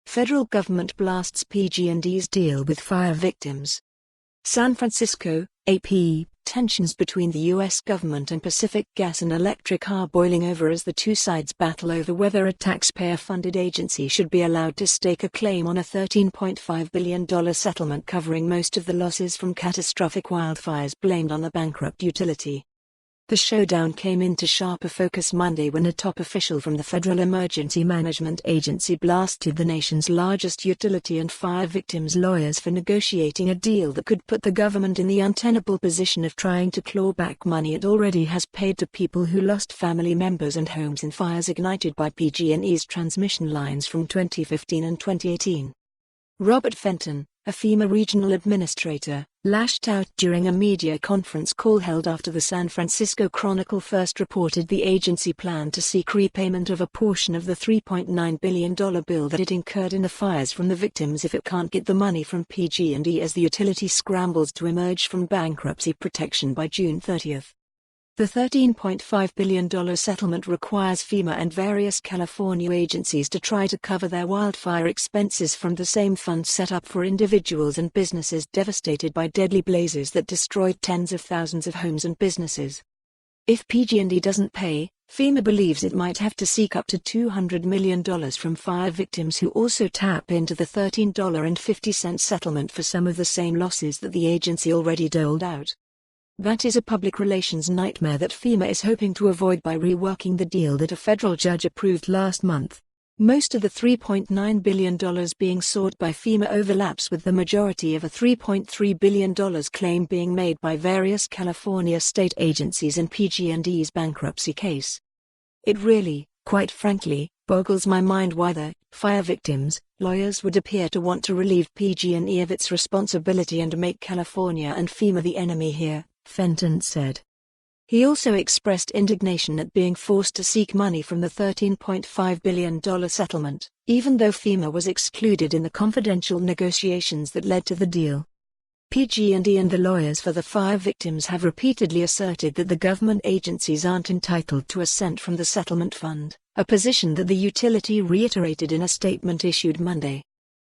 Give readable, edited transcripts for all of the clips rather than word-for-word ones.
Federal government blasts PG&E's deal with fire victims. San Francisco, AP. Tensions between the U.S. government and Pacific Gas and Electric are boiling over as the two sides battle over whether a taxpayer-funded agency should be allowed to stake a claim on a $13.5 billion settlement covering most of the losses from catastrophic wildfires blamed on the bankrupt utility. The showdown came into sharper focus Monday when a top official from the Federal Emergency Management Agency blasted the nation's largest utility and fire victims' lawyers for negotiating a deal that could put the government in the untenable position of trying to claw back money it already has paid to people who lost family members and homes in fires ignited by PG&E's transmission lines from 2015 and 2018. Robert Fenton, a FEMA regional administrator, lashed out during a media conference call held after the San Francisco Chronicle first reported the agency planned to seek repayment of a portion of the $3.9 billion bill that it incurred in the fires from the victims if it can't get the money from PG&E as the utility scrambles to emerge from bankruptcy protection by June 30. The $13.5 billion settlement requires FEMA and various California agencies to try to cover their wildfire expenses from the same fund set up for individuals and businesses devastated by deadly blazes that destroyed tens of thousands of homes and businesses. If PG&E doesn't pay, FEMA believes it might have to seek up to $200 million from fire victims who also tap into the $13.50 settlement for some of the same losses that the agency already doled out. That is a public relations nightmare that FEMA is hoping to avoid by reworking the deal that a federal judge approved last month. Most of the $3.9 billion being sought by FEMA overlaps with the majority of a $3.3 billion claim being made by various California state agencies in PG&E's bankruptcy case. It really, quite frankly, boggles my mind why the fire victims' lawyers would appear to want to relieve PG&E of its responsibility and make California and FEMA the enemy here, Fenton said. He also expressed indignation at being forced to seek money from the $13.5 billion settlement, even though FEMA was excluded in the confidential negotiations that led to the deal. PG&E and the lawyers for the fire victims have repeatedly asserted that the government agencies aren't entitled to a cent from the settlement fund, a position that the utility reiterated in a statement issued Monday.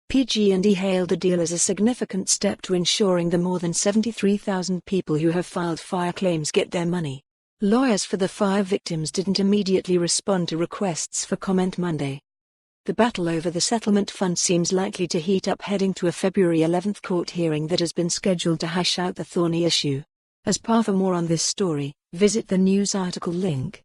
PG&E hailed the deal as a significant step to ensuring the more than 73,000 people who have filed fire claims get their money. Lawyers for the fire victims didn't immediately respond to requests for comment Monday. The battle over the settlement fund seems likely to heat up heading to a February 11 court hearing that has been scheduled to hash out the thorny issue. For more on this story, visit the news article link.